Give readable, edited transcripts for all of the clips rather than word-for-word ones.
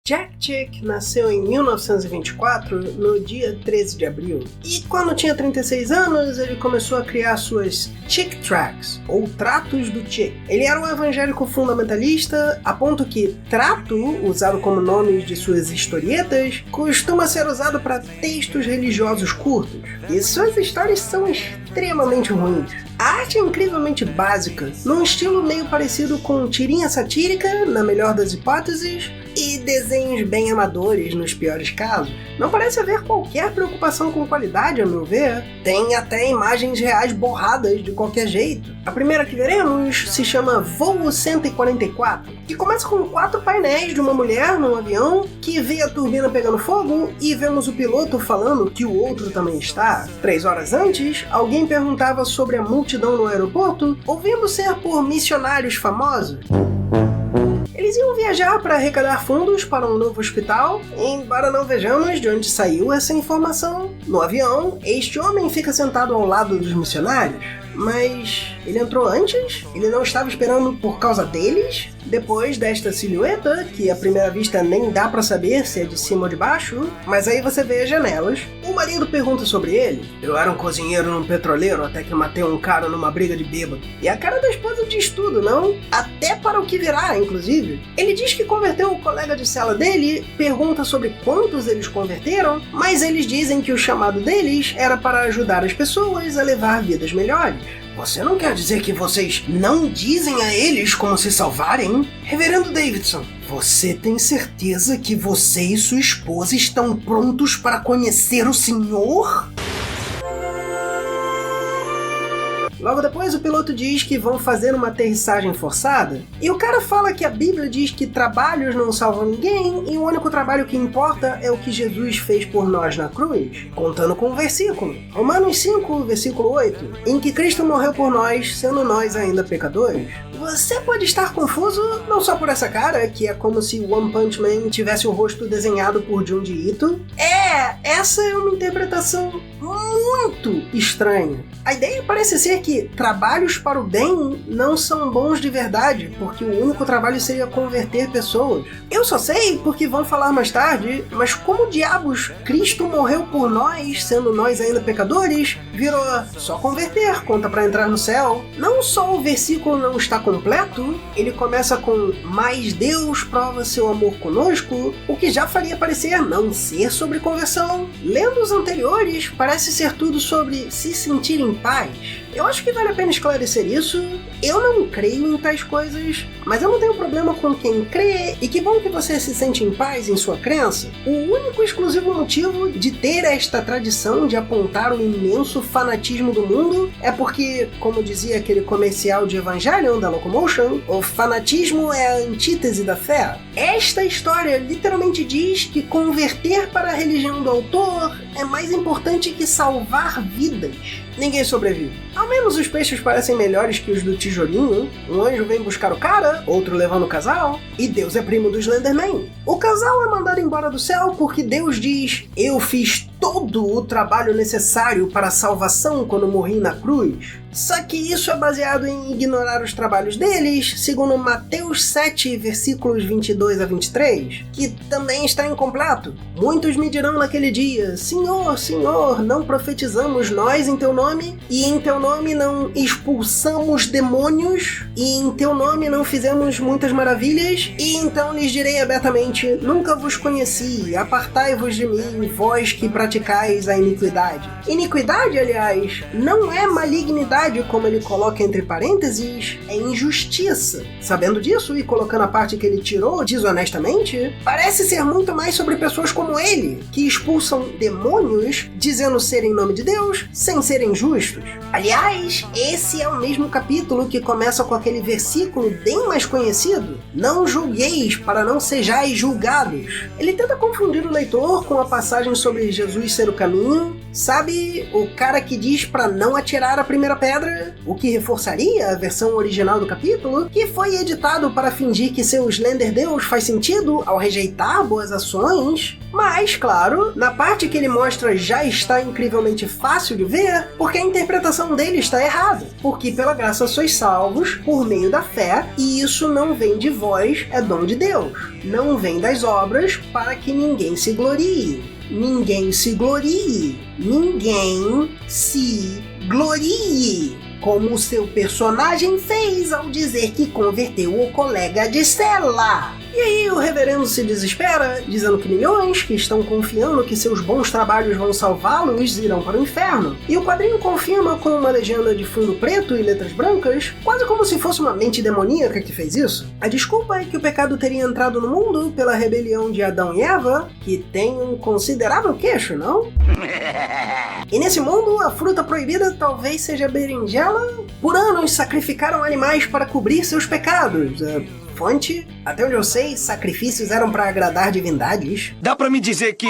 Jack Chick nasceu em 1924, no dia 13 de abril, e quando tinha 36 anos, ele começou a criar suas Chick Tracts, ou Tratos do Chick. Ele era um evangélico fundamentalista, a ponto que trato, usado como nome de suas historietas, costuma ser usado para textos religiosos curtos, e suas histórias são extremamente ruins. A arte é incrivelmente básica, num estilo meio parecido com tirinha satírica, na melhor das hipóteses, e desenhos bem amadores nos piores casos. Não parece haver qualquer preocupação com qualidade, a meu ver. Tem até imagens reais borradas de qualquer jeito. A primeira que veremos se chama Voo 144, que começa com 4 painéis de uma mulher num avião que vê a turbina pegando fogo e vemos o piloto falando que o outro também está. 3 horas antes, alguém perguntava sobre a multidão no aeroporto, ouvindo ser por missionários famosos. Eles iam viajar para arrecadar fundos para um novo hospital, embora não vejamos de onde saiu essa informação. No avião, este homem fica sentado ao lado dos missionários, mas ele entrou antes? Ele não estava esperando por causa deles? Depois desta silhueta, que à primeira vista nem dá pra saber se é de cima ou de baixo, mas aí você vê as janelas, o marido pergunta sobre ele. Eu era um cozinheiro num petroleiro até que matei um cara numa briga de bêbado. E a cara da esposa diz tudo, não? Até para o que virá, inclusive. Ele diz que converteu o colega de cela dele, pergunta sobre quantos eles converteram, mas eles dizem que o chamado deles era para ajudar as pessoas a levar vidas melhores. Você não quer dizer que vocês não dizem a eles como se salvarem? Reverendo Davidson, você tem certeza que você e sua esposa estão prontos para conhecer o Senhor? Logo depois, o piloto diz que vão fazer uma aterrissagem forçada, e o cara fala que a Bíblia diz que trabalhos não salvam ninguém, e o único trabalho que importa é o que Jesus fez por nós na cruz, contando com um versículo, Romanos 5, versículo 8, em que Cristo morreu por nós, sendo nós ainda pecadores. Você pode estar confuso não só por essa cara, que é como se One Punch Man tivesse o rosto desenhado por Junji Ito. Essa é uma interpretação muito estranha. A ideia parece ser que trabalhos para o bem não são bons de verdade, porque o único trabalho seria converter pessoas. Eu só sei porque vão falar mais tarde, mas como diabos Cristo morreu por nós, sendo nós ainda pecadores, virou só converter, conta para entrar no céu. Não só o versículo não está completo, ele começa com mas Deus prova seu amor conosco, o que já faria parecer não ser sobre conversão. Lendo os anteriores, parece ser tudo sobre se sentir em paz. Eu acho que vale a pena esclarecer isso. Eu não creio em tais coisas, mas eu não tenho problema com quem crê, e que bom que você se sente em paz em sua crença. O único e exclusivo motivo de ter esta tradição de apontar o imenso fanatismo do mundo é porque, como dizia aquele comercial de Evangelion da Locomotion, o fanatismo é a antítese da fé. Esta história literalmente diz que converter para a religião do autor é mais importante que salvar vidas. Ninguém sobrevive. Ao menos os peixes parecem melhores que os do tijolinho. Um anjo vem buscar o cara, outro levando o casal, e Deus é primo do Slenderman. O casal é mandado embora do céu porque Deus diz: eu fiz todo o trabalho necessário para a salvação quando morri na cruz. Só que isso é baseado em ignorar os trabalhos deles, segundo Mateus 7, versículos 22 a 23, que também está incompleto. Muitos me dirão naquele dia: Senhor, Senhor, não profetizamos nós em teu nome? E em teu nome não expulsamos demônios? E em teu nome não fizemos muitas maravilhas? E então lhes direi abertamente: nunca vos conheci, apartai-vos de mim, vós que praticais a iniquidade. Iniquidade, aliás, não é malignidade, como ele coloca entre parênteses, é injustiça. Sabendo disso e colocando a parte que ele tirou desonestamente, parece ser muito mais sobre pessoas como ele, que expulsam demônios dizendo ser em nome de Deus, sem serem justos. Aliás, esse é o mesmo capítulo que começa com aquele versículo bem mais conhecido: não julgueis para não sejais julgados. Ele tenta confundir o leitor com a passagem sobre Jesus ser o caminho, Sabe, o cara que diz pra não atirar a primeira pedra, o que reforçaria a versão original do capítulo, que foi editado para fingir que seu Slender Deus faz sentido ao rejeitar boas ações. Mas, claro, na parte que ele mostra já está incrivelmente fácil de ver, porque a interpretação dele está errada. Porque pela graça sois salvos, por meio da fé, e isso não vem de vós, é dom de Deus. Não vem das obras, para que ninguém se glorie. Ninguém se glorie. Ninguém se glorie. Como o seu personagem fez ao dizer que converteu o colega de cela. E aí o reverendo se desespera, dizendo que milhões que estão confiando que seus bons trabalhos vão salvá-los irão para o inferno. E o quadrinho confirma com uma legenda de fundo preto e letras brancas, quase como se fosse uma mente demoníaca que fez isso. A desculpa é que o pecado teria entrado no mundo pela rebelião de Adão e Eva, que tem um considerável queixo, não? E nesse mundo, a fruta proibida talvez seja a berinjela. Por anos sacrificaram animais para cobrir seus pecados. Fonte, até onde eu sei, sacrifícios eram para agradar divindades. Dá pra me dizer que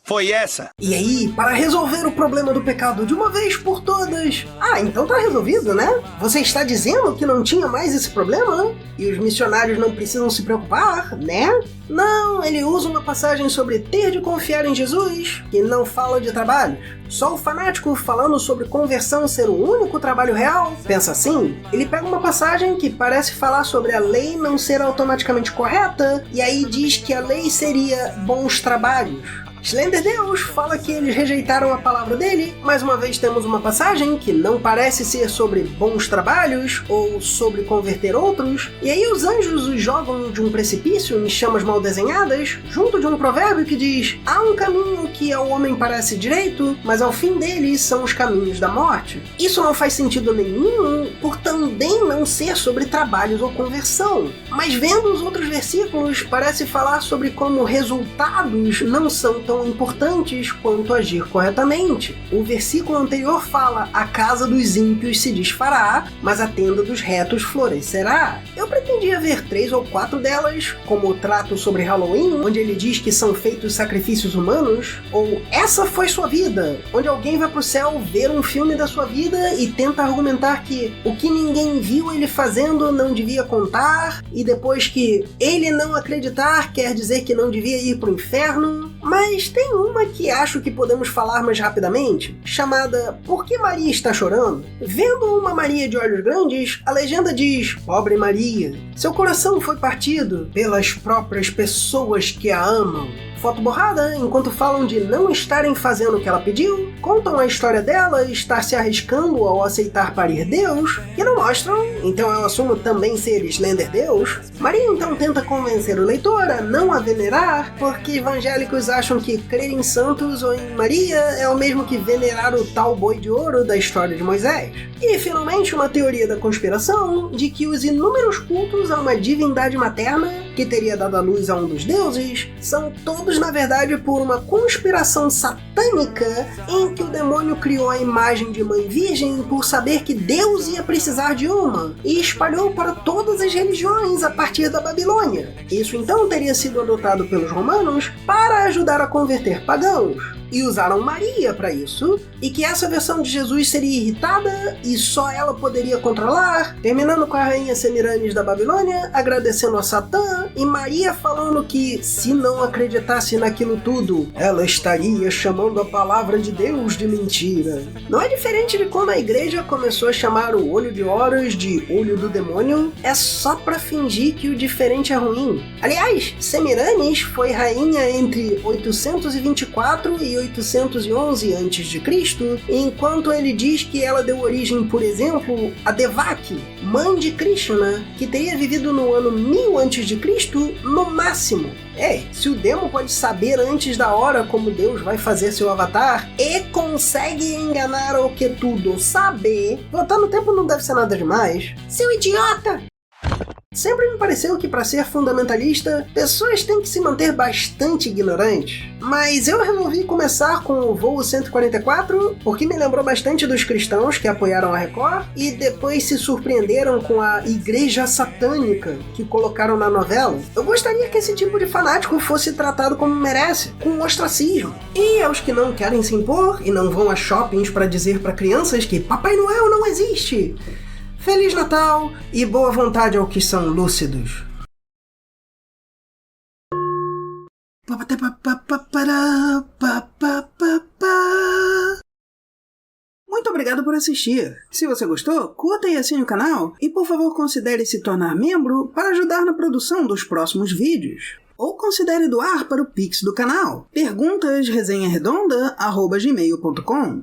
foi essa? E aí, para resolver o problema do pecado de uma vez por todas... Ah, então tá resolvido, né? Você está dizendo que não tinha mais esse problema? E os missionários não precisam se preocupar, né? Não, ele usa uma passagem sobre ter de confiar em Jesus, que não fala de trabalhos. Só o fanático falando sobre conversão ser o único trabalho real pensa assim. Ele pega uma passagem que parece falar sobre a lei não ser automaticamente correta, e aí diz que a lei seria bons trabalhos. Slender Deus fala que eles rejeitaram a palavra dele. Mais uma vez temos uma passagem que não parece ser sobre bons trabalhos ou sobre converter outros. E aí os anjos os jogam de um precipício em chamas mal desenhadas, junto de um provérbio que diz: há um caminho que ao homem parece direito, mas ao fim dele são os caminhos da morte. Isso não faz sentido nenhum, por também não ser sobre trabalhos ou conversão. Mas vendo os outros versículos, parece falar sobre como resultados não são tão importantes quanto agir corretamente. O versículo anterior fala: a casa dos ímpios se desfará, mas a tenda dos retos florescerá. Eu pretendia ver 3 ou 4 delas, como o trato sobre Halloween, onde ele diz que são feitos sacrifícios humanos, ou Essa Foi Sua Vida, onde alguém vai pro céu ver um filme da sua vida e tenta argumentar que o que ninguém viu ele fazendo não devia contar, e depois que ele não acreditar quer dizer que não devia ir pro inferno. Mas tem uma que acho que podemos falar mais rapidamente, chamada Por que Maria está chorando? Vendo uma Maria de olhos grandes, a legenda diz: pobre Maria, seu coração foi partido pelas próprias pessoas que a amam. Foto borrada, enquanto falam de não estarem fazendo o que ela pediu, contam a história dela estar se arriscando ao aceitar parir Deus, e não mostram, então eu assumo também ser Slender Deus. Maria então tenta convencer o leitor a não a venerar, porque evangélicos acham que crer em santos ou em Maria é o mesmo que venerar o tal boi de ouro da história de Moisés. E finalmente uma teoria da conspiração de que os inúmeros cultos a uma divindade materna, que teria dado à luz a um dos deuses, são todos na verdade por uma conspiração satânica em que o demônio criou a imagem de mãe virgem por saber que Deus ia precisar de uma, e espalhou para todas as religiões a partir da Babilônia. Isso então teria sido adotado pelos romanos para ajudar a converter pagãos. E usaram Maria para isso, e que essa versão de Jesus seria irritada e só ela poderia controlar, terminando com a rainha Semiramis da Babilônia agradecendo a Satã e Maria falando que, se não acreditasse naquilo tudo, ela estaria chamando a palavra de Deus de mentira. Não é diferente de quando a igreja começou a chamar o olho de Horus de olho do demônio, é só para fingir que o diferente é ruim. Aliás, Semiramis foi rainha entre 824 e 811 a.C., enquanto ele diz que ela deu origem, por exemplo, a Devaki, mãe de Krishna, que teria vivido no ano 1000 a.C. no máximo. Se o demo pode saber antes da hora como Deus vai fazer seu avatar e consegue enganar o que tudo saber, voltar no tempo não deve ser nada demais. Seu idiota! Sempre me pareceu que para ser fundamentalista, pessoas têm que se manter bastante ignorantes. Mas eu resolvi começar com o Voo 144 porque me lembrou bastante dos cristãos que apoiaram a Record e depois se surpreenderam com a igreja satânica que colocaram na novela. Eu gostaria que esse tipo de fanático fosse tratado como merece, com ostracismo. E aos que não querem se impor e não vão a shoppings para dizer para crianças que Papai Noel não existe, Feliz Natal e boa vontade ao que são lúcidos. Muito obrigado por assistir. Se você gostou, curta e assine o canal e por favor considere se tornar membro para ajudar na produção dos próximos vídeos. Ou considere doar para o Pix do canal. perguntas@resenharedonda@gmail.com